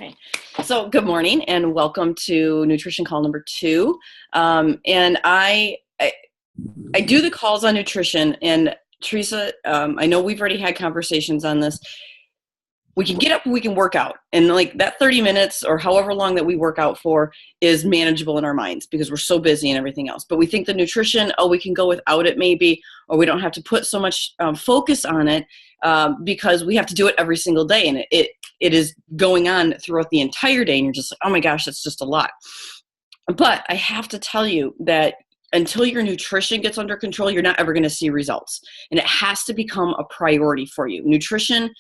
Okay, so good morning and welcome to nutrition call number 2. And I do the calls on nutrition, and Teresa, I know we've already had conversations on this. We can get up, we can work out, and like that 30 minutes or however long that we work out for is manageable in our minds because we're so busy and everything else. But we think the nutrition, we can go without it maybe, or we don't have to put so much focus on it because we have to do it every single day, and it is going on throughout the entire day, and you're just like, oh my gosh, that's just a lot. But I have to tell you that until your nutrition gets under control, you're not ever going to see results, and it has to become a priority for you. Nutrition.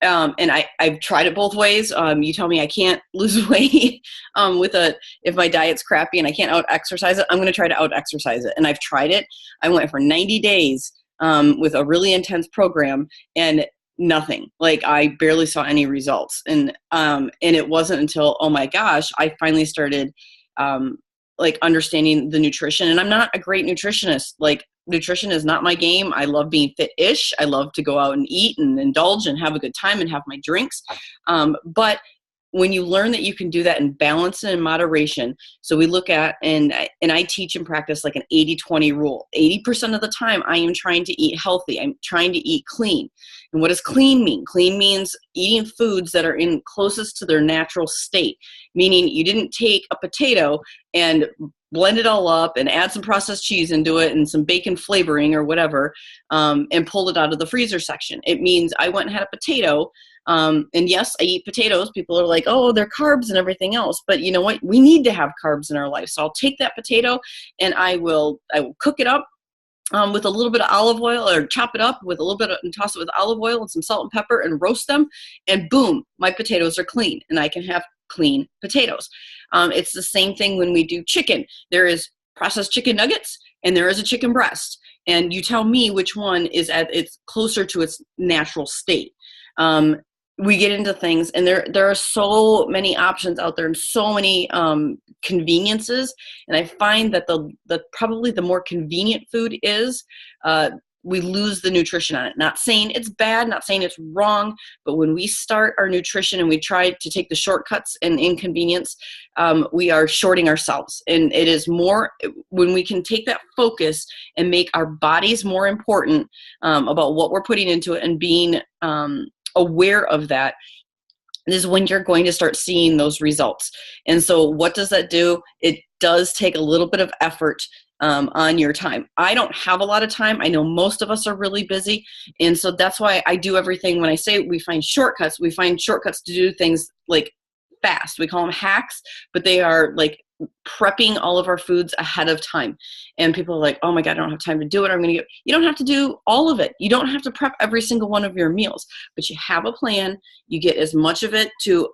And I've tried it both ways. You tell me I can't lose weight if my diet's crappy and I can't out-exercise it, I'm going to try to out-exercise it. And I've tried it. I went for 90 days with a really intense program and nothing. Like I barely saw any results. And it wasn't until, oh my gosh, I finally started understanding the nutrition. And I'm not a great nutritionist. Like nutrition is not my game. I love being fit-ish. I love to go out and eat and indulge and have a good time and have my drinks. But when you learn that you can do that in balance and in moderation, so we look at, and I teach and practice like an 80-20 rule. 80% of the time I am trying to eat healthy. I'm trying to eat clean. And what does clean mean? Clean means eating foods that are in closest to their natural state, meaning you didn't take a potato and blend it all up and add some processed cheese into it and some bacon flavoring or whatever, and pulled it out of the freezer section. It means I went and had a potato, and yes, I eat potatoes. People are like, oh, they're carbs and everything else. But you know what? We need to have carbs in our life. So I'll take that potato and I will cook it up with a little bit of olive oil, or chop it up with a little bit and toss it with olive oil and some salt and pepper and roast them. And boom, my potatoes are clean and I can have clean potatoes. It's the same thing when we do chicken. There is processed chicken nuggets and there is a chicken breast. And you tell me which one is it's closer to its natural state. We get into things, and there are so many options out there and so many conveniences. And I find that probably the more convenient food is, we lose the nutrition on it. Not saying it's bad, not saying it's wrong, but when we start our nutrition and we try to take the shortcuts and inconvenience, we are shorting ourselves. And it is more when we can take that focus and make our bodies more important about what we're putting into it and being aware of that, is when you're going to start seeing those results. And so what does that do? It does take a little bit of effort on your time. I don't have a lot of time. I know most of us are really busy. And so that's why I do everything. When I say we find shortcuts to do things like fast. We call them hacks, but they are like prepping all of our foods ahead of time. And people are like, oh my God, I don't have time to do it. You don't have to do all of it. You don't have to prep every single one of your meals, but you have a plan. You get as much of it to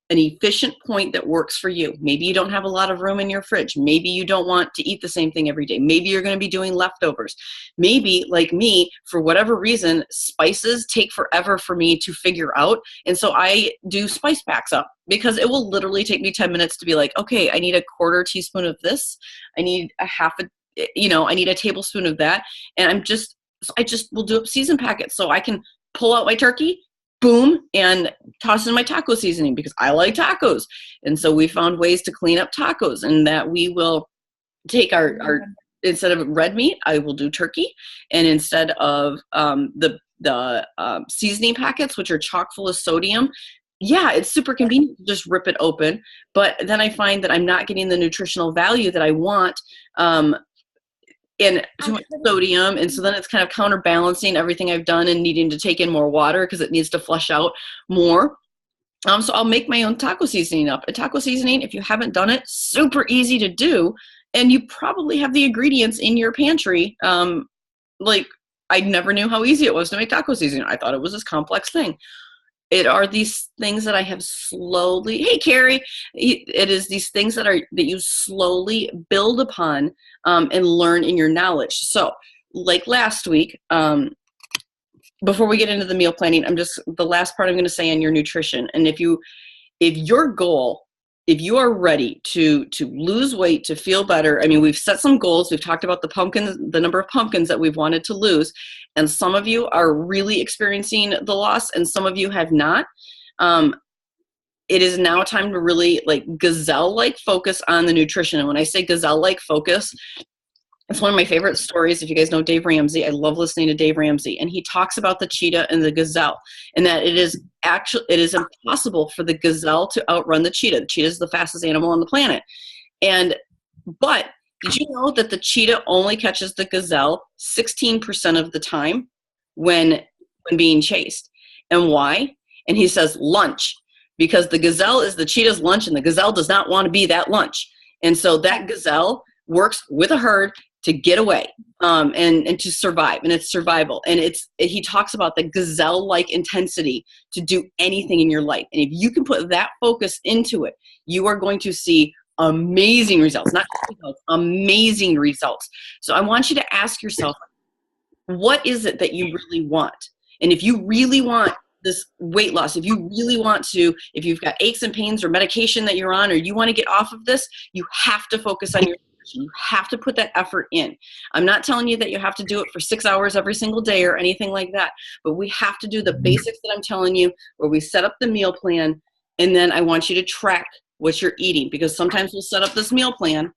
an efficient point that works for you. Maybe you don't have a lot of room in your fridge. Maybe you don't want to eat the same thing every day. Maybe you're going to be doing leftovers. Maybe, like me, for whatever reason, spices take forever for me to figure out. And so I do spice packs up, because it will literally take me 10 minutes to be like, okay, I need a quarter teaspoon of this. I need I need a tablespoon of that. And I just will do up season packets so I can pull out my turkey, boom, and toss in my taco seasoning because I like tacos. And so we found ways to clean up tacos, and that we will take our instead of red meat, I will do turkey. And instead of the seasoning packets, which are chock full of sodium, yeah, it's super convenient to just rip it open. But then I find that I'm not getting the nutritional value that I want, and too much sodium. And so then it's kind of counterbalancing everything I've done and needing to take in more water because it needs to flush out more. So I'll make my own taco seasoning up. A taco seasoning, if you haven't done it, super easy to do. And you probably have the ingredients in your pantry. Like I never knew how easy it was to make taco seasoning. I thought it was this complex thing. It are these things that I have slowly, hey, Carrie, it is these things that you slowly build upon and learn in your knowledge. So like last week, before we get into the meal planning, the last part I'm going to say on your nutrition. And if your goal, if you are ready to lose weight, to feel better, I mean, we've set some goals. We've talked about the number of pumpkins that we've wanted to lose. And some of you are really experiencing the loss and some of you have not. it is now time to really like gazelle-like focus on the nutrition. And when I say gazelle-like focus, it's one of my favorite stories. If you guys know Dave Ramsey, I love listening to Dave Ramsey. And he talks about the cheetah and the gazelle, and that it is impossible for the gazelle to outrun the cheetah. The cheetah is the fastest animal on the planet. But did you know that the cheetah only catches the gazelle 16% of the time when being chased? And why? And he says lunch, because the gazelle is the cheetah's lunch, and the gazelle does not want to be that lunch. And so that gazelle works with a herd to get away, and to survive, and it's survival. And he talks about the gazelle-like intensity to do anything in your life. And if you can put that focus into it, you are going to see amazing results, not results, amazing results. So I want you to ask yourself, what is it that you really want? And if you really want this weight loss, if you really want to, if you've got aches and pains or medication that you're on, or you want to get off of this, you have to focus on your nutrition. You have to put that effort in. I'm not telling you that you have to do it for 6 hours every single day or anything like that, but we have to do the basics that I'm telling you, where we set up the meal plan, and then I want you to track what you're eating, because sometimes we'll set up this meal plan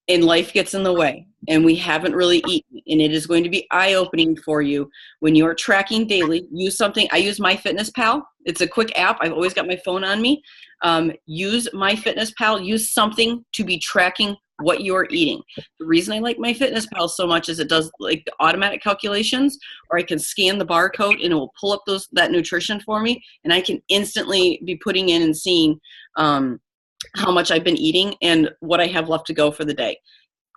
and life gets in the way and we haven't really eaten. And it is going to be eye-opening for you when you're tracking daily. Use something. I use MyFitnessPal. It's a quick app. I've always got my phone on me. Use MyFitnessPal. Use something to be tracking what you're eating. The reason I like MyFitnessPal so much is it does like the automatic calculations, or I can scan the barcode and it will pull up that nutrition for me, and I can instantly be putting in and seeing how much I've been eating and what I have left to go for the day.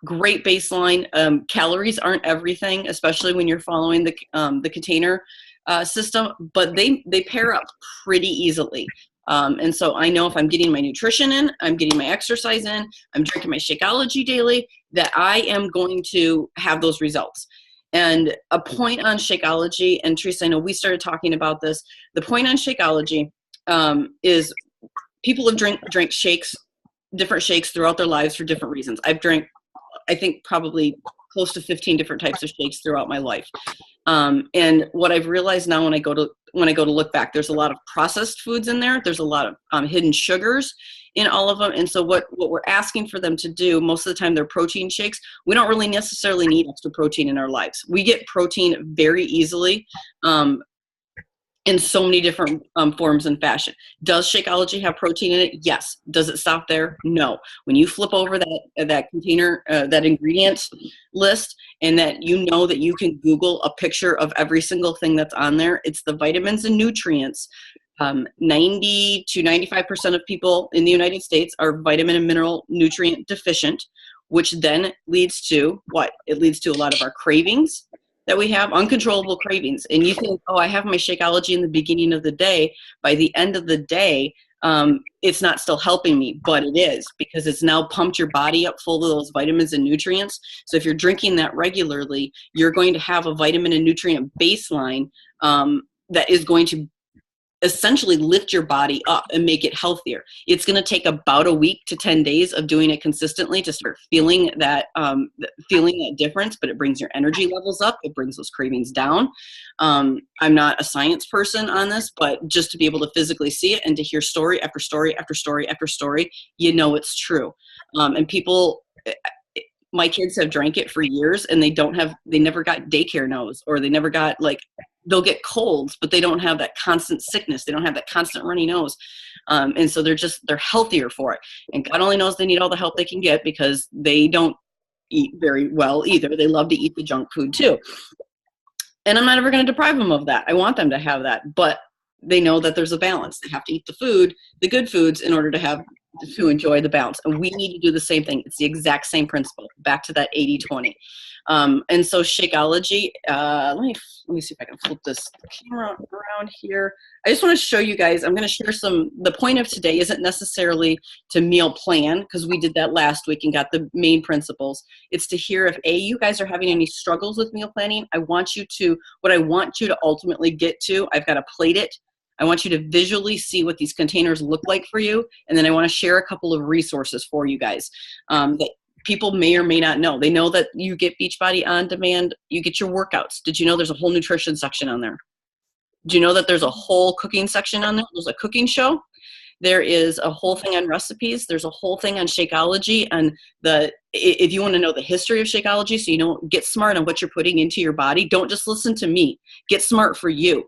Great baseline. Calories aren't everything, especially when you're following the container system, but they pair up pretty easily. And so I know if I'm getting my nutrition in, I'm getting my exercise in, I'm drinking my Shakeology daily, that I am going to have those results. And a point on Shakeology, and Teresa, I know we started talking about this, the point on Shakeology is people have drank shakes, different shakes throughout their lives for different reasons. I've drank, I think, probably close to 15 different types of shakes throughout my life. And what I've realized now when I go to look back, there's a lot of processed foods in there. There's a lot of hidden sugars in all of them. And so what we're asking for them to do, most of the time they're protein shakes. We don't really necessarily need extra protein in our lives. We get protein very easily in so many different forms and fashion. Does Shakeology have protein in it? Yes. Does it stop there? No. When you flip over that container, that ingredient list, and that you know that you can Google a picture of every single thing that's on there, it's the vitamins and nutrients. 90 to 95% of people in the United States are vitamin and mineral nutrient deficient, which then leads to what? It leads to a lot of our cravings that we have, uncontrollable cravings. And you think, oh, I have my Shakeology in the beginning of the day. By the end of the day, it's not still helping me, but it is, because it's now pumped your body up full of those vitamins and nutrients. So if you're drinking that regularly, you're going to have a vitamin and nutrient baseline that is going to essentially lift your body up and make it healthier. It's going to take about a week to 10 days of doing it consistently to start feeling that difference, but it brings your energy levels up. It brings those cravings down. I'm not a science person on this, but just to be able to physically see it and to hear story after story after story after story, you know it's true. And people, my kids have drank it for years and they never got daycare nose, or they never got they'll get colds, but they don't have that constant sickness. They don't have that constant runny nose. And so they're healthier for it. And God only knows they need all the help they can get, because they don't eat very well either. They love to eat the junk food too. And I'm not ever going to deprive them of that. I want them to have that, but they know that there's a balance. They have to eat the good foods, in order to enjoy the balance. And we need to do the same thing. It's the exact same principle, back to that 80-20. And so Shakeology, let me see if I can flip this camera around here. I just want to show you guys, I'm going to share the point of today isn't necessarily to meal plan, because we did that last week and got the main principles. It's to hear if you guys are having any struggles with meal planning. What I want you to ultimately get to, I've got to plate it. I want you to visually see what these containers look like for you. And then I want to share a couple of resources for you guys that people may or may not know. They know that you get Beachbody On Demand, you get your workouts. Did you know there's a whole nutrition section on there? Do you know that there's a whole cooking section on there? There's a cooking show. There is a whole thing on recipes. There's a whole thing on Shakeology, and if you want to know the history of Shakeology, so you know, get smart on what you're putting into your body. Don't just listen to me. Get smart for you,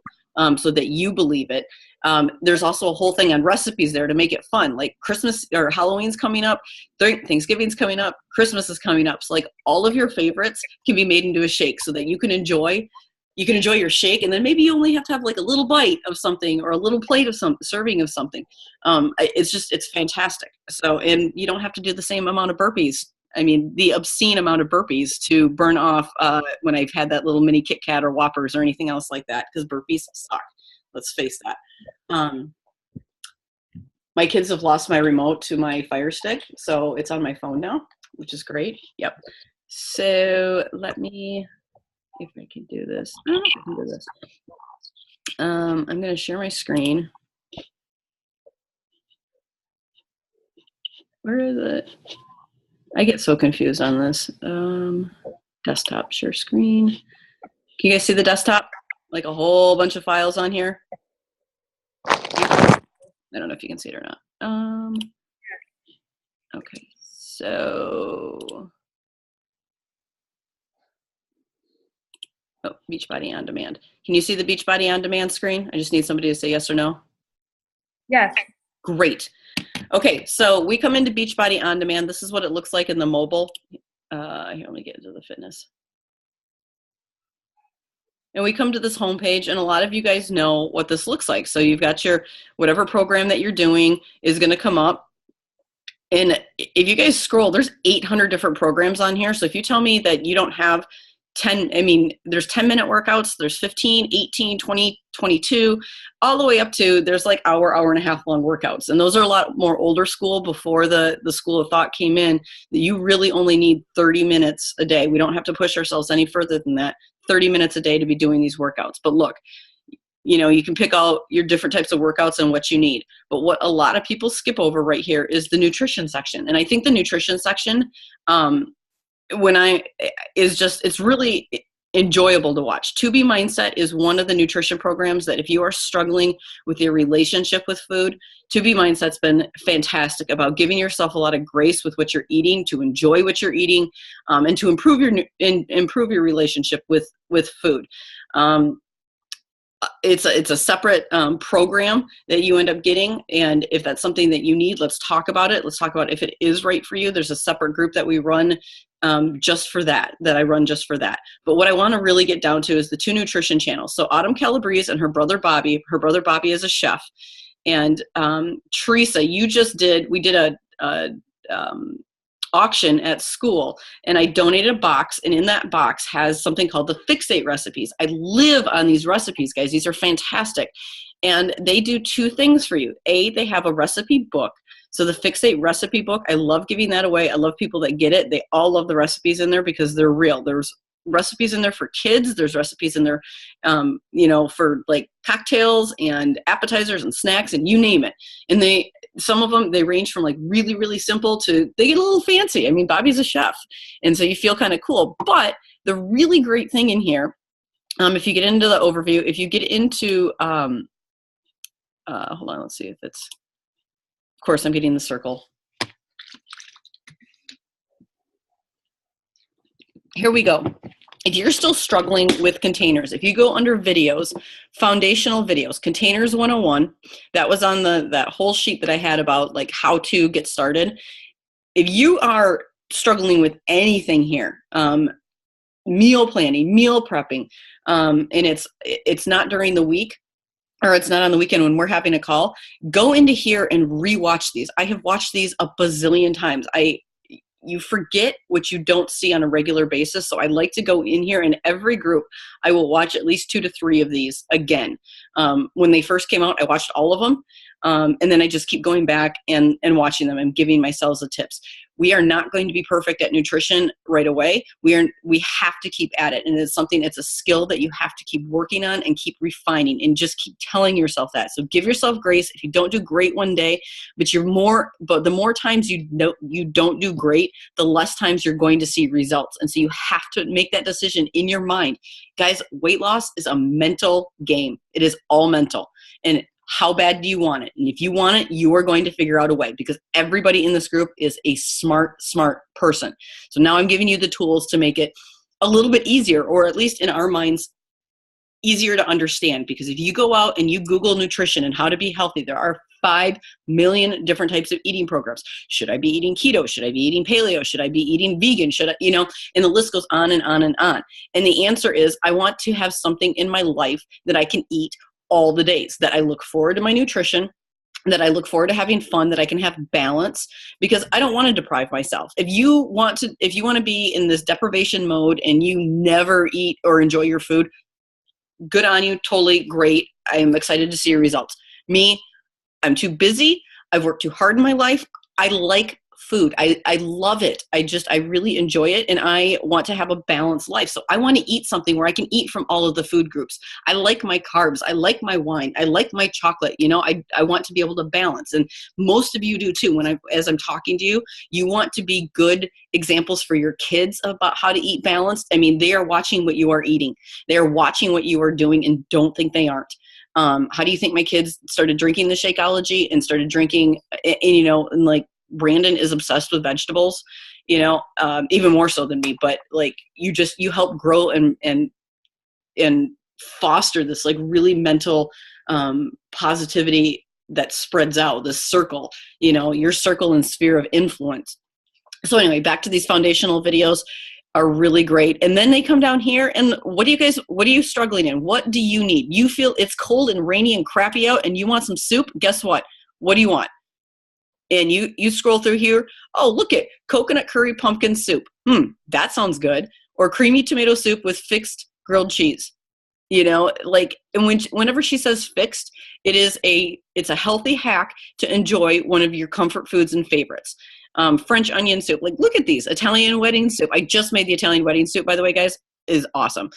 so that you believe it. There's also a whole thing on recipes there to make it fun. Like Christmas or Halloween's coming up, Thanksgiving's coming up, Christmas is coming up. So like all of your favorites can be made into a shake so that you can enjoy your shake, and then maybe you only have to have like a little bite of something or a little plate of some serving of something. It's fantastic. So, and you don't have to do the same amount of burpees. I mean, the obscene amount of burpees to burn off when I've had that little mini Kit Kat or Whoppers or anything else like that, because burpees suck. Let's face that. My kids have lost my remote to my Fire Stick, so it's on my phone now, which is great. Yep. So let me, if I can do this. I don't know if I can do this. I'm going to share my screen. Where is it? I get so confused on this. Desktop, share screen. Can you guys see the desktop? Like a whole bunch of files on here. I don't know if you can see it or not. Okay, so. Oh, Beachbody On Demand. Can you see the Beachbody On Demand screen? I just need somebody to say yes or no. Yes. Great. Okay, so we come into Beachbody On Demand. This is what it looks like in the mobile. Here, let me get into the fitness. And we come to this homepage, and a lot of you guys know what this looks like. So you've got your, whatever program that you're doing is going to come up. And if you guys scroll, there's 800 different programs on here. So if you tell me that you don't have 10, I mean, there's 10-minute workouts, there's 15, 18, 20, 22, all the way up to there's like hour and a half long workouts. And those are a lot more older school, before the school of thought came in, that you really only need 30 minutes a day. We don't have to push ourselves any further than that. 30 minutes a day to be doing these workouts. But look, you know, you can pick out your different types of workouts and what you need. But what a lot of people skip over right here is the nutrition section. And I think the nutrition section, it's really enjoyable to watch. To Be Mindset is one of the nutrition programs that if you are struggling with your relationship with food, To Be Mindset's been fantastic about giving yourself a lot of grace with what you're eating, to enjoy what you're eating, and to improve your relationship with food. It's a separate program that you end up getting, and if that's something that you need, let's talk about it. Let's talk about if it is right for you. There's a separate group that we run just for that I run just for that. But what I want to really get down to is the two nutrition channels. So Autumn Calabrese and her brother Bobby is a chef, and Teresa, we did a auction at school, and I donated a box, and in that box has something called the Fixate recipes. I live on these recipes, guys. These are fantastic, and they do two things for you. They have a recipe book. So the Fixate recipe book, I love giving that away. I love people that get it. They all love the recipes in there because they're real. There's recipes in there for kids. There's recipes in there, for like cocktails and appetizers and snacks and you name it. And some of them, they range from like really, really simple to, they get a little fancy. I mean, Bobby's a chef, and so you feel kind of cool. But the really great thing in here, if you get into the overview, if you get into, hold on, let's see if it's, of course, I'm getting the circle. Here we go. If you're still struggling with containers, if you go under videos, foundational videos, containers 101, that was on that whole sheet that I had about like how to get started. If you are struggling with anything here, meal planning, meal prepping, and it's not during the week, or it's not on the weekend when we're having a call, go into here and rewatch these. I have watched these a bazillion times. You forget what you don't see on a regular basis. So I like to go in here, and every group, I will watch at least 2 to 3 of these again. When they first came out, I watched all of them. And then I just keep going back and watching them and giving myself the tips. We are not going to be perfect at nutrition right away. We have to keep at it. And it's a skill that you have to keep working on and keep refining, and just keep telling yourself that. So give yourself grace if you don't do great one day, but the more times you don't do great, the less times you're going to see results. And so you have to make that decision in your mind. Guys, weight loss is a mental game. It is all mental. And how bad do you want it? And if you want it, you are going to figure out a way, because everybody in this group is a smart person. So now I'm giving you the tools to make it a little bit easier, or at least in our minds, easier to understand. Because if you go out and you Google nutrition and how to be healthy, there are 5 million different types of eating programs. Should I be eating keto? Should I be eating paleo? Should I be eating vegan? Should I, and the list goes on and on and on. And the answer is, I want to have something in my life that I can eat all the days, that I look forward to my nutrition, that I look forward to having fun, that I can have balance, because I don't want to deprive myself. If you want to be in this deprivation mode and you never eat or enjoy your food, good on you. Totally great. I'm excited to see your results. Me, I'm too busy. I've worked too hard in my life. I like food. I love it. I really enjoy it. And I want to have a balanced life. So I want to eat something where I can eat from all of the food groups. I like my carbs. I like my wine. I like my chocolate. I want to be able to balance. And most of you do too. As I'm talking to you, you want to be good examples for your kids about how to eat balanced. I mean, they are watching what you are eating. They are watching what you are doing, and don't think they aren't. How do you think my kids started drinking the Shakeology and started drinking, and like, Brandon is obsessed with vegetables, even more so than me, but like, you help grow and foster this like really mental, positivity that spreads out, this circle, your circle and sphere of influence. So anyway, back to these foundational videos are really great. And then they come down here, and what are you struggling in? What do you need? You feel it's cold and rainy and crappy out and you want some soup. Guess what? What do you want? And you scroll through here. Oh, look at coconut curry pumpkin soup. That sounds good. Or creamy tomato soup with fixed grilled cheese. And whenever she says fixed, it's a healthy hack to enjoy one of your comfort foods and favorites. French onion soup. Like, look at these. Italian wedding soup. I just made the Italian wedding soup, by the way, guys. It is awesome.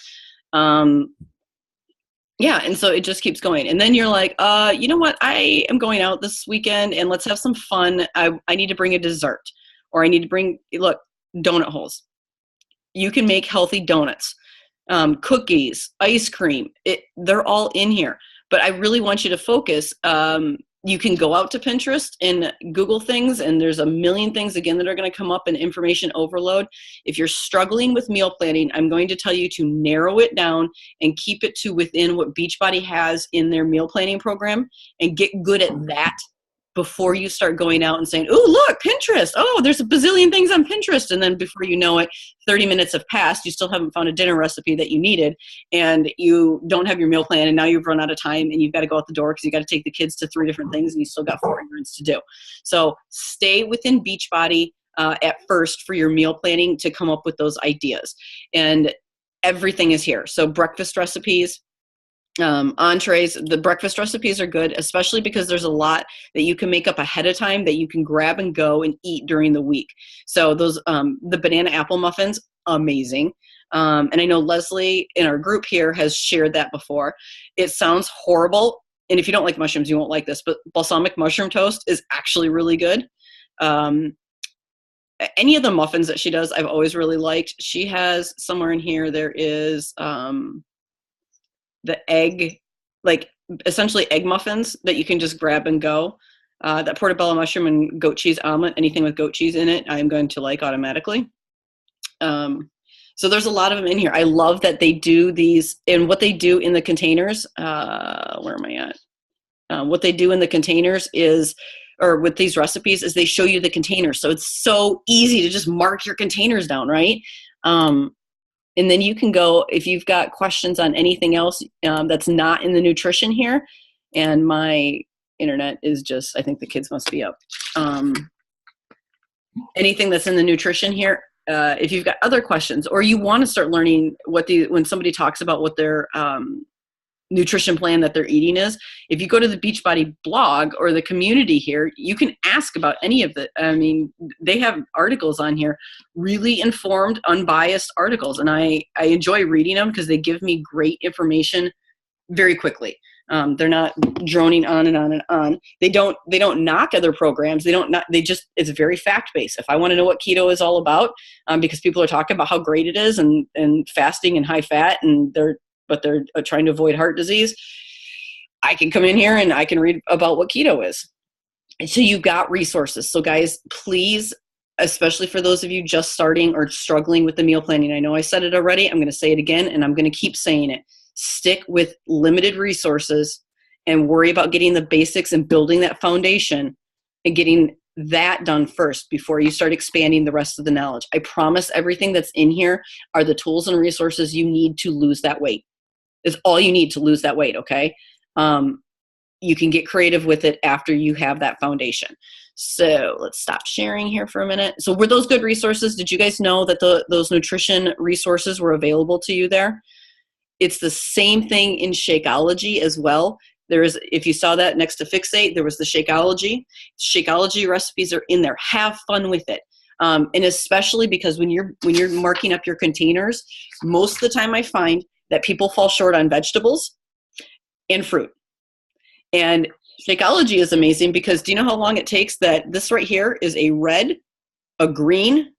Yeah, and so it just keeps going. And then you're like, you know what? I am going out this weekend and let's have some fun. I need to bring a dessert, or I need to bring, look, donut holes. You can make healthy donuts, cookies, ice cream. They're all in here. But I really want you to focus. You can go out to Pinterest and Google things, and there's a million things, again, that are going to come up in information overload. If you're struggling with meal planning, I'm going to tell you to narrow it down and keep it to within what Beachbody has in their meal planning program, and get good at that before you start going out and saying, oh, look, Pinterest. Oh, there's a bazillion things on Pinterest. And then before you know it, 30 minutes have passed. You still haven't found a dinner recipe that you needed, and you don't have your meal plan, and now you've run out of time and you've got to go out the door because you got to take the kids to 3 different things and you still got 4 errands to do. So stay within Beachbody at first for your meal planning to come up with those ideas. And everything is here. So breakfast recipes, entrees. The breakfast recipes are good, especially because there's a lot that you can make up ahead of time that you can grab and go and eat during the week. So those, the banana apple muffins, amazing. And I know Leslie in our group here has shared that before. It sounds horrible. And if you don't like mushrooms, you won't like this, but balsamic mushroom toast is actually really good. Any of the muffins that she does, I've always really liked. She has somewhere in here, there is, the egg, like essentially egg muffins that you can just grab and go. That portobello mushroom and goat cheese omelet, anything with goat cheese in it, I'm going to like automatically. So there's a lot of them in here. I love that they do these, and what they do in the containers, where am I at? What they do in the containers is, or with these recipes, is they show you the containers. So it's so easy to just mark your containers down, right? And then you can go, if you've got questions on anything else that's not in the nutrition here, and my internet is just, I think the kids must be up. Anything that's in the nutrition here, if you've got other questions, or you want to start learning when somebody talks about what their nutrition plan that they're eating is. If you go to the Beachbody blog or the community here, you can ask about any of the, I mean, they have articles on here, really informed, unbiased articles. And I enjoy reading them because they give me great information very quickly. They're not droning on and on and on. They don't knock other programs. It's very fact-based. If I want to know what keto is all about, because people are talking about how great it is and fasting and high fat, and they're trying to avoid heart disease, I can come in here and I can read about what keto is. And so you've got resources. So guys, please, especially for those of you just starting or struggling with the meal planning, I know I said it already, I'm going to say it again, and I'm going to keep saying it. Stick with limited resources and worry about getting the basics and building that foundation and getting that done first before you start expanding the rest of the knowledge. I promise everything that's in here are the tools and resources you need to lose that weight. It's all you need to lose that weight, okay? You can get creative with it after you have that foundation. So let's stop sharing here for a minute. So were those good resources? Did you guys know that those nutrition resources were available to you there? It's the same thing in Shakeology as well. If you saw that next to Fixate, there was the Shakeology. Shakeology recipes are in there. Have fun with it. And especially because when you're marking up your containers, most of the time I find that people fall short on vegetables and fruit. And Shakeology is amazing because do you know how long it takes that this right here is a red, a green,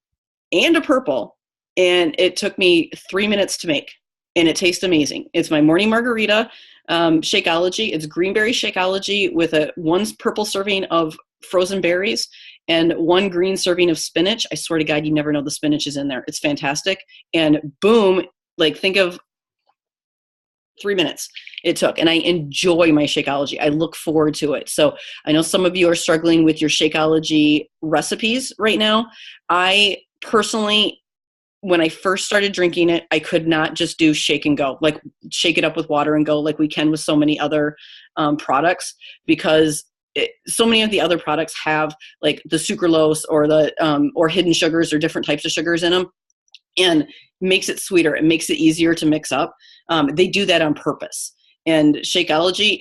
and a purple. And it took me 3 minutes to make. And it tastes amazing. It's my morning margarita Shakeology. It's greenberry Shakeology with one purple serving of frozen berries and one green serving of spinach. I swear to God, you never know the spinach is in there. It's fantastic. And boom, like think of 3 minutes it took. And I enjoy my Shakeology. I look forward to it. So I know some of you are struggling with your Shakeology recipes right now. I personally, when I first started drinking it, I could not just do shake and go, like shake it up with water and go like we can with so many other products, because so many of the other products have like the sucralose or or hidden sugars or different types of sugars in them, and makes it sweeter. It makes it easier to mix up. They do that on purpose. And Shakeology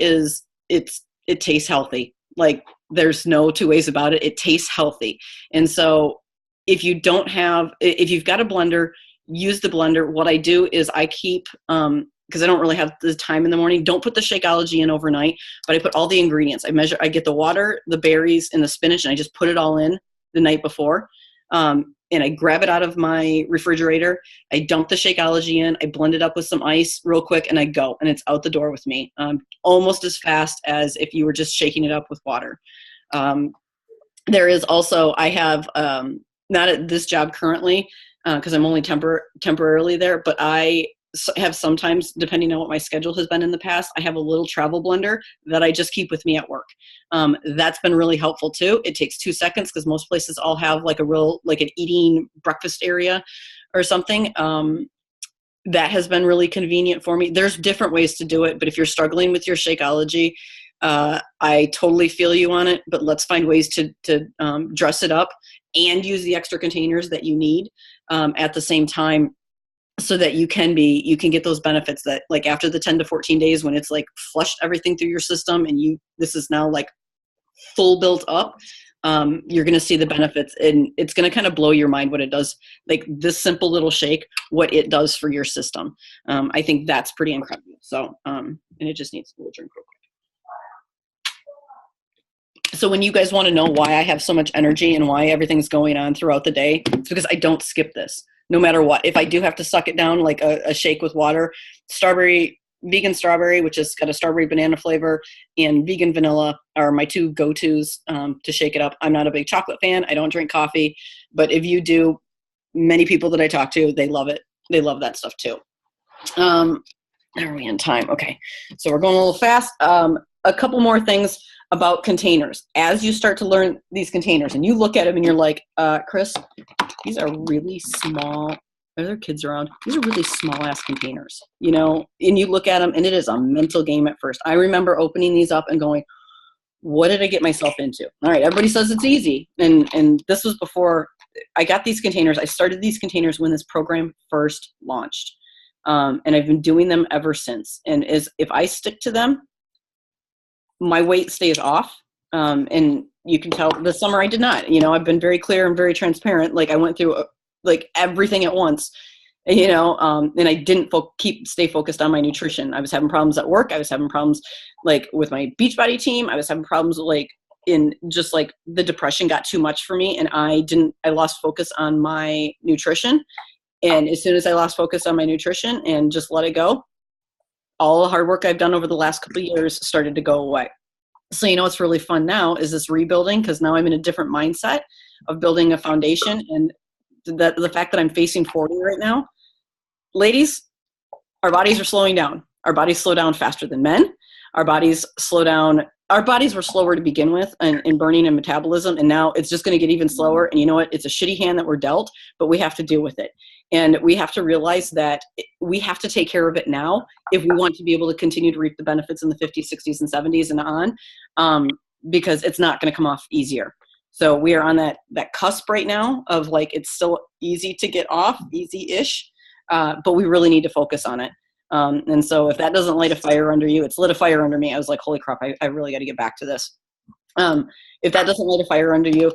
it tastes healthy. Like there's no two ways about it. It tastes healthy. And so if you've got a blender, use the blender. What I do is I keep, because I don't really have the time in the morning, don't put the Shakeology in overnight, but I put all the ingredients. I get the water, the berries, and the spinach, and I just put it all in the night before. And I grab it out of my refrigerator. I dump the Shakeology in. I blend it up with some ice real quick, and I go. And it's out the door with me, almost as fast as if you were just shaking it up with water. There is also, I have, not at this job currently, because I'm only temporarily there, but I have sometimes, depending on what my schedule has been in the past, I have a little travel blender that I just keep with me at work. That's been really helpful too. It takes 2 seconds because most places all have like an eating breakfast area or something. That has been really convenient for me. There's different ways to do it, but if you're struggling with your Shakeology, I totally feel you on it, but let's find ways to dress it up and use the extra containers that you need at the same time, so that you can get those benefits that like after the 10 to 14 days when it's like flushed everything through your system and this is now like full built up, you're going to see the benefits, and it's going to kind of blow your mind what it does, like this simple little shake, what it does for your system. I think that's pretty incredible. So, and it just needs a little drink real quick. So when you guys want to know why I have so much energy and why everything's going on throughout the day, it's because I don't skip this. No matter what, if I do have to suck it down like a shake with water, vegan strawberry, which has got a strawberry banana flavor, and vegan vanilla are my two go-tos to shake it up. I'm not a big chocolate fan. I don't drink coffee, but if you do, many people that I talk to, they love it. They love that stuff too. Are we in time? Okay, so we're going a little fast. A couple more things about containers. As you start to learn these containers and you look at them and you're like, Chris, these are really small. Are there kids around? These are really small ass containers, and you look at them and it is a mental game at first. I remember opening these up and going, what did I get myself into? All right. Everybody says it's easy. And this was before I got these containers. I started these containers when this program first launched. And I've been doing them ever since. And if I stick to them, my weight stays off. And you can tell this summer I did not. I've been very clear and very transparent. Like I went through like everything at once, and I didn't stay focused on my nutrition. I was having problems at work. I was having problems like with my Beachbody team. I was having problems like in just like the depression got too much for me, and I lost focus on my nutrition. And as soon as I lost focus on my nutrition and just let it go, all the hard work I've done over the last couple of years started to go away. So, what's really fun now is this rebuilding, because now I'm in a different mindset of building a foundation. And the fact that I'm facing 40 right now, ladies, our bodies are slowing down. Our bodies slow down faster than men. Our bodies slow down. Our bodies were slower to begin with in burning and metabolism, and now it's just going to get even slower. And you know what? It's a shitty hand that we're dealt, but we have to deal with it. And we have to realize that we have to take care of it now if we want to be able to continue to reap the benefits in the 50s, 60s, and 70s and on, because it's not going to come off easier. So we are on that cusp right now of like, it's still easy to get off, easy-ish, but we really need to focus on it. And so if that doesn't light a fire under you, it's lit a fire under me. I was like, holy crap, I really got to get back to this. If that doesn't light a fire under you,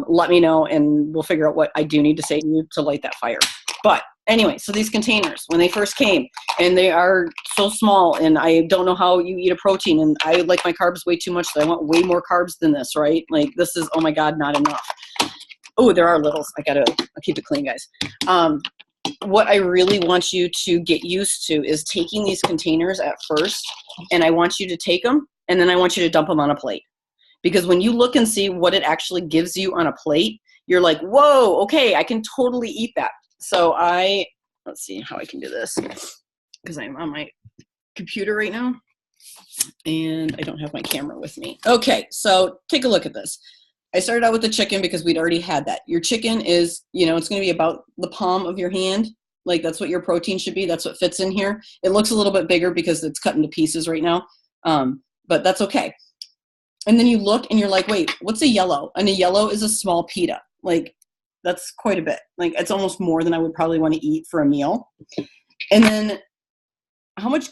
let me know and we'll figure out what I do need to say to you to light that fire. But anyway, so these containers, when they first came, and they are so small, and I don't know how you eat a protein, and I like my carbs way too much, so I want way more carbs than this, right? Like this is, oh my God, not enough. Oh, there are littles. I'll keep it clean, guys. What I really want you to get used to is taking these containers at first, and I want you to take them, and then I want you to dump them on a plate. Because when you look and see what it actually gives you on a plate, you're like, whoa, okay, I can totally eat that. So let's see how I can do this, because I'm on my computer right now, and I don't have my camera with me. Okay, so take a look at this. I started out with the chicken because we'd already had that. Your chicken is, it's going to be about the palm of your hand. Like that's what your protein should be. That's what fits in here. It looks a little bit bigger because it's cut into pieces right now, but that's okay. And then you look and you're like, wait, what's a yellow? And a yellow is a small pita. Like that's quite a bit. Like it's almost more than I would probably want to eat for a meal. And then how much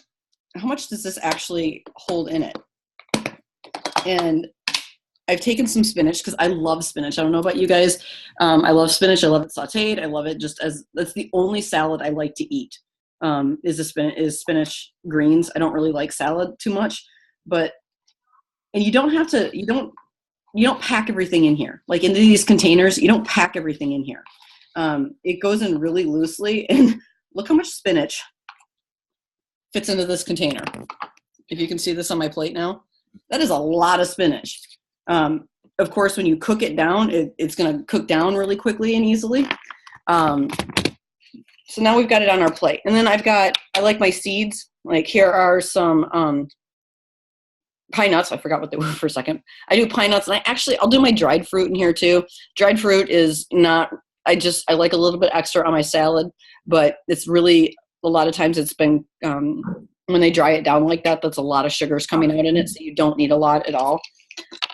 does this actually hold in it? And I've taken some spinach because I love spinach. I don't know about you guys. I love spinach. I love it sauteed. I love it that's the only salad I like to eat, is spinach greens. I don't really like salad too much, and you don't have to, you don't pack everything in here. Like in these containers, you don't pack everything in here. It goes in really loosely, and look how much spinach fits into this container. If you can see this on my plate now, that is a lot of spinach. Of course, when you cook it down, it's going to cook down really quickly and easily. So now we've got it on our plate. And then I like my seeds. Like here are some pine nuts. I forgot what they were for a second. I do pine nuts, and I'll do my dried fruit in here too. Dried fruit is not, I like a little bit extra on my salad, but it's really, a lot of times it's been, when they dry it down like that, that's a lot of sugars coming out in it. So you don't need a lot at all.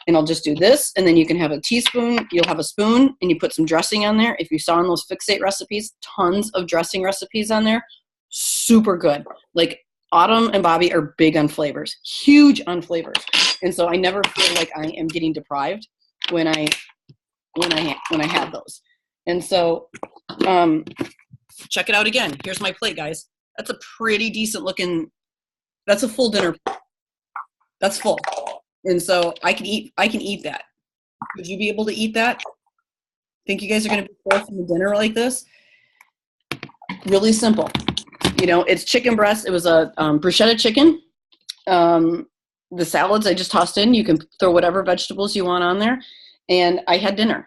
And I'll just do this, and then you can have a teaspoon, you'll have a spoon, and you put some dressing on there. If you saw in those Fixate recipes, tons of dressing recipes on there. Super good. Like Autumn and Bobby are big on flavors, huge on flavors. And so I never feel like I am getting deprived when I have those. And so check it out again. Here's my plate, guys. That's a pretty decent looking, that's a full dinner. That's full. And so I can eat that. Would you be able to eat that? Think you guys are going to be full from a dinner like this? Really simple. It's chicken breast. It was a bruschetta chicken. The salads I just tossed in. You can throw whatever vegetables you want on there. And I had dinner.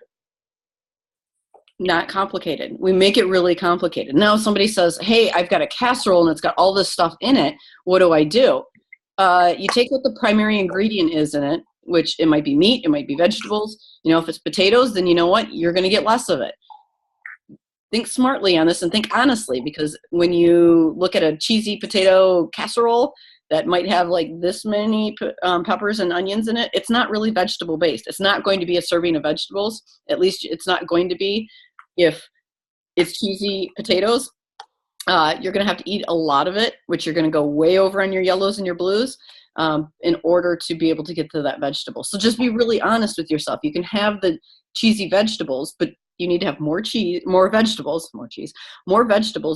Not complicated. We make it really complicated. Now somebody says, hey, I've got a casserole and it's got all this stuff in it. What do I do? You take what the primary ingredient is in it, which it might be meat, it might be vegetables. If it's potatoes, then you know what? You're going to get less of it. Think smartly on this and think honestly, because when you look at a cheesy potato casserole that might have like this many peppers and onions in it, it's not really vegetable based. It's not going to be a serving of vegetables. At least it's not going to be if it's cheesy potatoes. You're going to have to eat a lot of it, which you're going to go way over on your yellows and your blues in order to be able to get to that vegetable. So just be really honest with yourself. You can have the cheesy vegetables, but you need to have more vegetables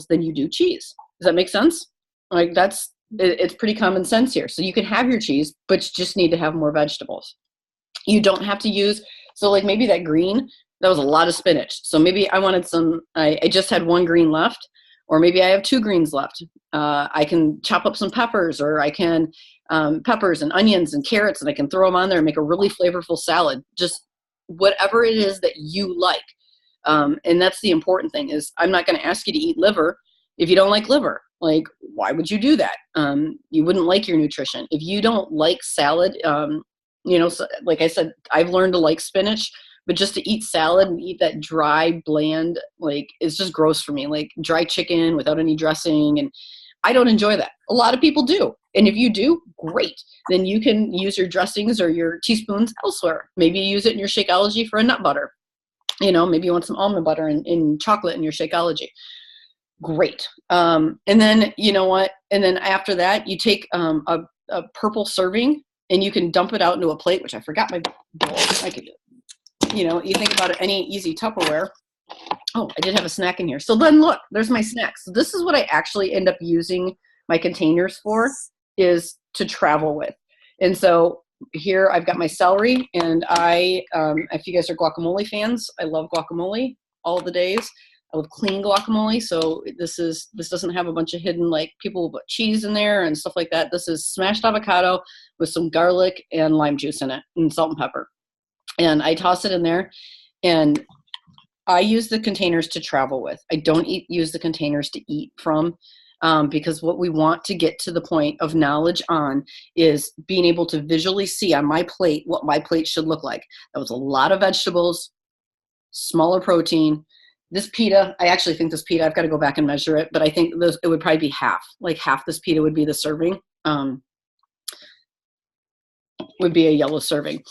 than you do cheese. Does that make sense? Like it's pretty common sense here. So you can have your cheese, but you just need to have more vegetables. You don't have to use, so like maybe that green, that was a lot of spinach. So maybe I wanted I just had one green left, or maybe I have two greens left. I can chop up some peppers, or I can peppers and onions and carrots, and I can throw them on there and make a really flavorful salad. Just whatever it is that you like. And that's the important thing is I'm not going to ask you to eat liver if you don't like liver. Like, why would you do that? You wouldn't like your nutrition. If you don't like salad, so, like I said, I've learned to like spinach, but just to eat salad and eat that dry, bland, like it's just gross for me. Like dry chicken without any dressing. And I don't enjoy that. A lot of people do. And if you do, great. Then you can use your dressings or your teaspoons elsewhere. Maybe you use it in your Shakeology for a nut butter. Maybe you want some almond butter and chocolate in your Shakeology. Great. And then, you know what? And then after that, you take a purple serving and you can dump it out into a plate, which I forgot my bowl. I could, you think about it, any easy Tupperware. Oh, I did have a snack in here. So then look, there's my snacks. So this is what I actually end up using my containers for, is to travel with. And so here I've got my celery, and if you guys are guacamole fans, I love guacamole all the days. I love clean guacamole. So this doesn't have a bunch of hidden, like people put cheese in there and stuff like that. This is smashed avocado with some garlic and lime juice in it and salt and pepper. And I toss it in there, and I use the containers to travel with. I don't use the containers to eat from, because what we want to get to the point of knowledge on is being able to visually see on my plate what my plate should look like. That was a lot of vegetables, smaller protein. This pita, I actually think this pita, I've got to go back and measure it, but I think it would probably be half. Like half this pita would be the serving, would be a yellow serving.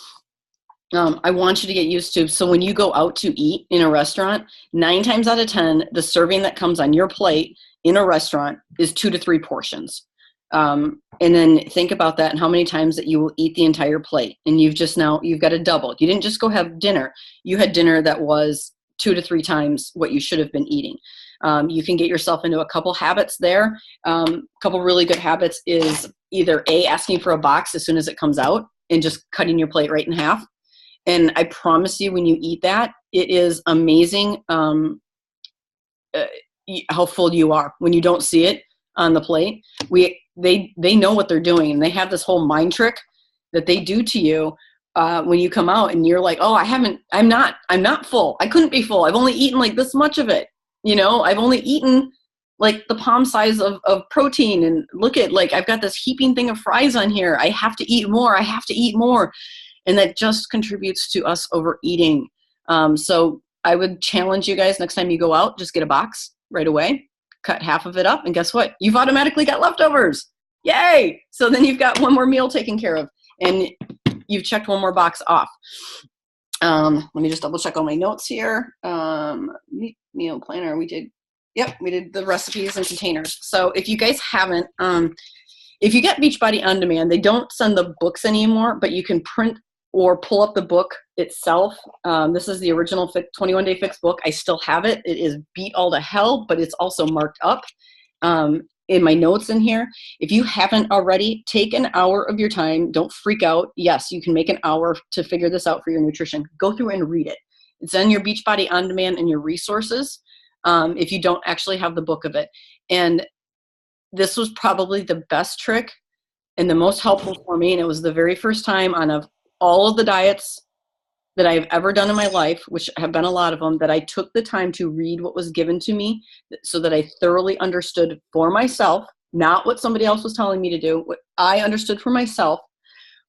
I want you to get used to, so when you go out to eat in a restaurant, 9 times out of 10, the serving that comes on your plate in a restaurant is 2 to 3 portions. And then think about that and how many times that you will eat the entire plate. And you've got a double. You didn't just go have dinner. You had dinner that was 2 to 3 times what you should have been eating. You can get yourself into a couple habits there. A couple really good habits is either asking for a box as soon as it comes out and just cutting your plate right in half. And I promise you, when you eat that, it is amazing how full you are when you don't see it on the plate. They know what they're doing, and they have this whole mind trick that they do to you when you come out, and you're like, oh, I'm not full. I couldn't be full. I've only eaten like this much of it. I've only eaten like the palm size of protein, and look at, like, I've got this heaping thing of fries on here. I have to eat more. I have to eat more. And that just contributes to us overeating. So I would challenge you guys, next time you go out, just get a box right away, cut half of it up, and guess what? You've automatically got leftovers. Yay! So then you've got one more meal taken care of, and you've checked one more box off. Let me just double check all my notes here. Meal planner, we did the recipes and containers. So if you guys haven't, if you get Beachbody On Demand, they don't send the books anymore, but you can print or pull up the book itself. This is the original 21-Day Fix book. I still have it. It is beat all to hell, but it's also marked up in my notes in here. If you haven't already, take an hour of your time. Don't freak out. Yes, you can make an hour to figure this out for your nutrition. Go through and read it. It's in your Beachbody On Demand and your resources if you don't actually have the book of it. And this was probably the best trick and the most helpful for me. And it was the very first time all of the diets that I've ever done in my life, which have been a lot of them, that I took the time to read what was given to me so that I thoroughly understood for myself, not what somebody else was telling me to do, what I understood for myself,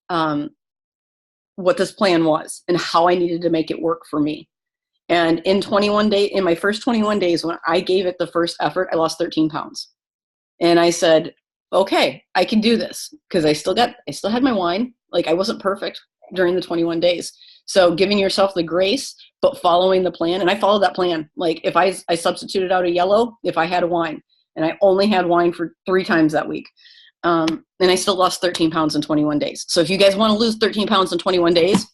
what this plan was and how I needed to make it work for me. And in my first 21 days, when I gave it the first effort, I lost 13 pounds. And I said, okay, I can do this, because I still had my wine. Like, I wasn't perfect during the 21 days. So giving yourself the grace, but following the plan. And I followed that plan. Like, if I substituted out a yellow, if I had a wine, and I only had wine for 3 times that week. And I still lost 13 pounds in 21 days. So if you guys want to lose 13 pounds in 21 days,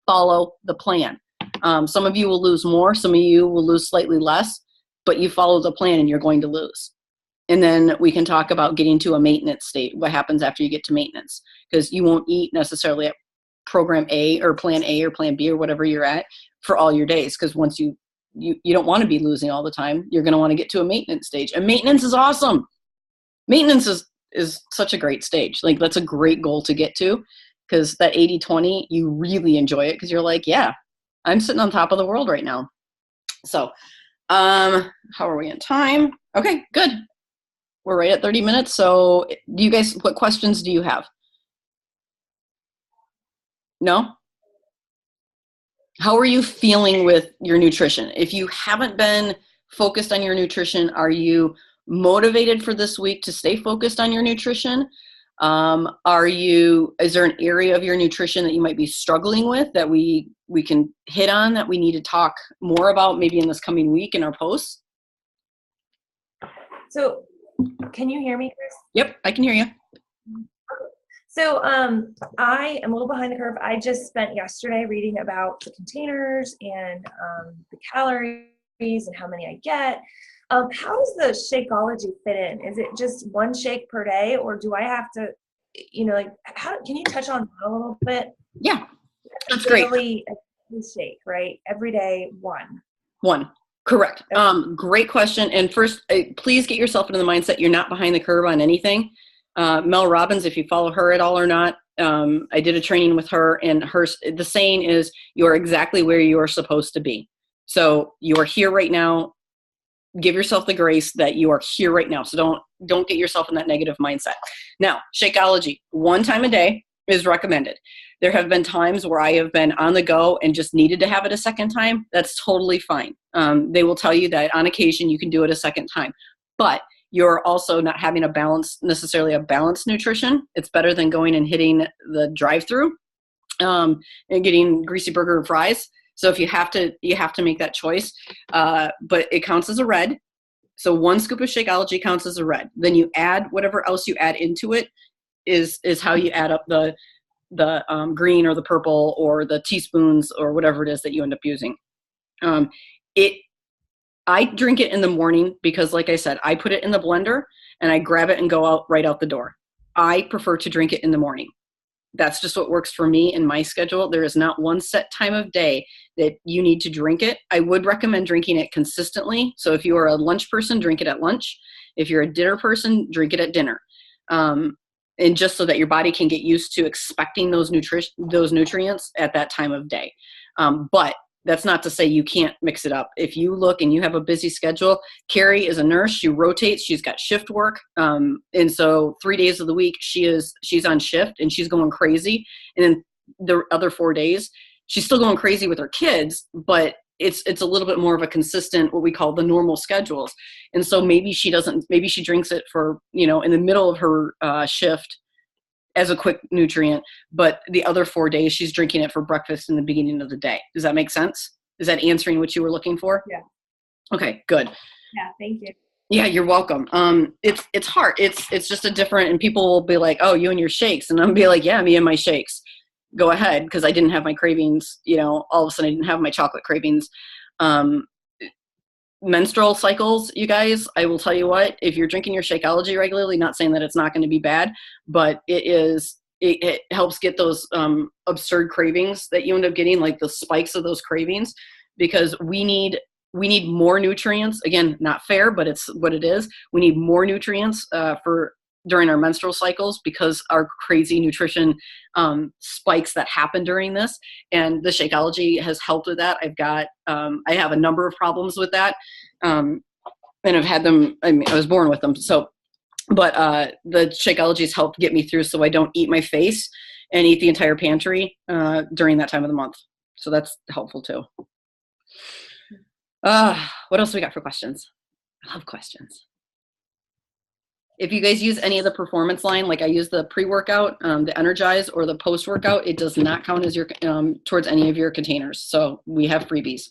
follow the plan. Some of you will lose more, some of you will lose slightly less, but you follow the plan and you're going to lose. And then we can talk about getting to a maintenance state, what happens after you get to maintenance, because you won't eat necessarily at program A or plan B or whatever you're at for all your days, because once you don't want to be losing all the time, you're going to want to get to a maintenance stage. And maintenance is awesome. Maintenance is such a great stage. Like, that's a great goal to get to, because that 80-20, you really enjoy it because you're like, yeah, I'm sitting on top of the world right now. So how are we in time? Okay, good. We're right at 30 minutes. So do you guys, what questions do you have? No? How are you feeling with your nutrition? If you haven't been focused on your nutrition, are you motivated for this week to stay focused on your nutrition? Is there an area of your nutrition that you might be struggling with that we can hit on, that we need to talk more about maybe in this coming week in our posts? So can you hear me, Chris? Yep, I can hear you. So I am a little behind the curve. I just spent yesterday reading about the containers and the calories and how many I get. How does the Shakeology fit in? Is it just one shake per day, or do I have to, can you touch on that a little bit? Yeah, that's great. A shake, right? Every day, one. Correct. Great question. And first, please get yourself into the mindset you're not behind the curve on anything. Mel Robbins, if you follow her at all or not, I did a training with her, and the saying is, you're exactly where you're supposed to be. So you're here right now. Give yourself the grace that you are here right now. So don't get yourself in that negative mindset. Now, Shakeology, 1 time a day is recommended. There have been times where I have been on the go and just needed to have it a second time. That's totally fine. They will tell you that on occasion you can do it a second time, but you're also not having necessarily a balanced nutrition. It's better than going and hitting the drive-through and getting greasy burger and fries. So if you have to make that choice, but it counts as a red. So 1 scoop of Shakeology counts as a red. Then you add whatever else you add into it is how you add up the green or the purple or the teaspoons or whatever it is that you end up using. I drink it in the morning because, like I said, I put it in the blender and I grab it and go right out the door. I prefer to drink it in the morning. That's just what works for me in my schedule. There is not one set time of day that you need to drink it. I would recommend drinking it consistently. So if you are a lunch person, drink it at lunch. If you're a dinner person, drink it at dinner. And just so that your body can get used to expecting those nutrients at that time of day. But that's not to say you can't mix it up. If you look and you have a busy schedule, Carrie is a nurse. She rotates. She's got shift work. And so 3 days of the week, she's on shift and she's going crazy. And then the other 4 days, she's still going crazy with her kids, but it's a little bit more of a consistent, what we call the normal schedules. And so maybe she drinks it for, in the middle of her shift as a quick nutrient, but the other 4 days she's drinking it for breakfast in the beginning of the day. Does that make sense? Is that answering what you were looking for? Yeah. Okay, good. Yeah, thank you. Yeah, you're welcome. It's hard. It's just a different, and people will be like, oh, you and your shakes. And I'm be like, yeah, me and my shakes. Go ahead, because I didn't have my cravings, all of a sudden I didn't have my chocolate cravings. Menstrual cycles, you guys, I will tell you what, if you're drinking your Shakeology regularly, not saying that it's not going to be bad, but it helps get those absurd cravings that you end up getting, like the spikes of those cravings, because we need more nutrients. Again, not fair, but it's what it is. We need more nutrients during our menstrual cycles because our crazy nutrition spikes that happen during this. And the Shakeology has helped with that. I have a number of problems with that. And I've had them, I was born with them. So, but the Shakeology has helped get me through so I don't eat my face and eat the entire pantry during that time of the month. So that's helpful too. What else we got for questions? I love questions. If you guys use any of the performance line, like I use the pre-workout, the Energize, or the post-workout, it does not count as your towards any of your containers. So we have freebies.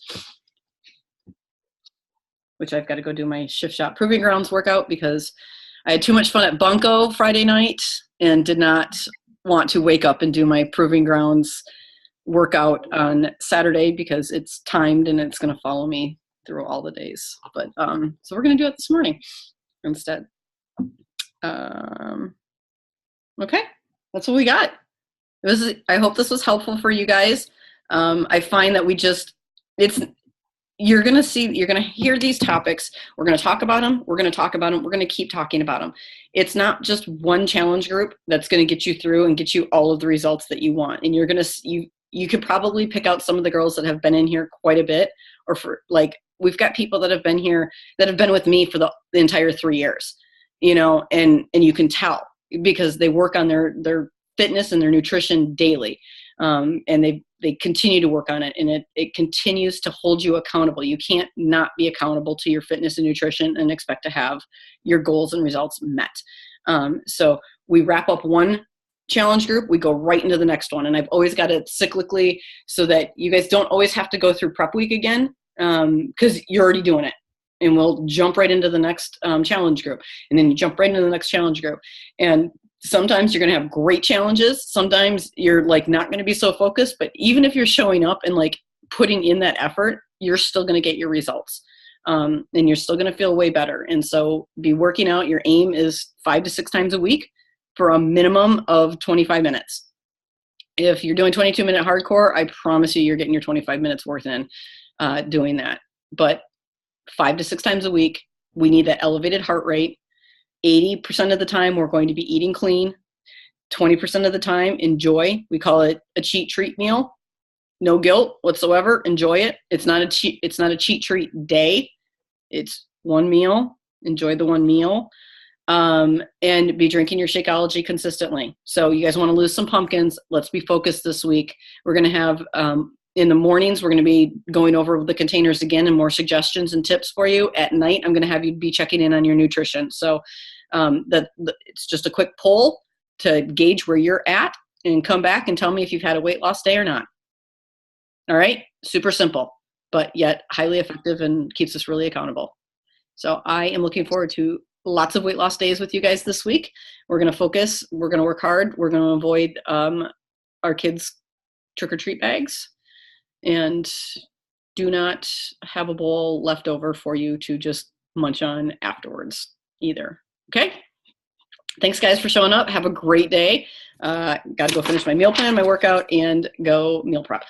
which I've got to go do my Shift Shop Proving Grounds workout because I had too much fun at Bunko Friday night and did not want to wake up and do my Proving Grounds workout on Saturday because it's timed and it's going to follow me through all the days. But so we're going to do it this morning instead. Okay, that's what we got. I hope this was helpful for you guys. I find that you're going to hear these topics. We're going to talk about them. We're going to talk about them. We're going to keep talking about them. It's not just one challenge group that's going to get you through and get you all of the results that you want. And you could probably pick out some of the girls that have been in here quite a bit, or we've got people that have been here that have been with me for the entire 3 years, and you can tell because they work on their fitness and their nutrition daily. And they continue to work on it, and it continues to hold you accountable. You can't not be accountable to your fitness and nutrition and expect to have your goals and results met. So we wrap up one challenge group, we go right into the next one. And I've always got it cyclically so that you guys don't always have to go through prep week again, because you're already doing it. And we'll jump right into the next challenge group. And then you jump right into the next challenge group. And sometimes you're going to have great challenges. Sometimes you're not going to be so focused, but even if you're showing up and putting in that effort, you're still going to get your results. And you're still going to feel way better. And so be working out. Your aim is 5 to 6 times a week for a minimum of 25 minutes. If you're doing 22-minute hardcore, I promise you're getting your 25 minutes worth in doing that. But 5 to 6 times a week, we need that elevated heart rate. 80% of the time, we're going to be eating clean. 20% of the time, enjoy. We call it a cheat treat meal. No guilt whatsoever. Enjoy it. It's not a cheat treat day. It's one meal. Enjoy the one meal. And be drinking your Shakeology consistently. So you guys want to lose some pumpkins. Let's be focused this week. We're going to have, in the mornings, we're going to be going over the containers again and more suggestions and tips for you. At night, I'm going to have you be checking in on your nutrition. So it's just a quick poll to gauge where you're at and come back and tell me if you've had a weight loss day or not. All right. Super simple, but yet highly effective and keeps us really accountable. So I am looking forward to lots of weight loss days with you guys this week. We're going to focus. We're going to work hard. We're going to avoid our kids' trick-or-treat bags, and do not have a bowl left over for you to just munch on afterwards either. Okay? Thanks, guys, for showing up. Have a great day. Got to go finish my meal plan, my workout, and go meal prep.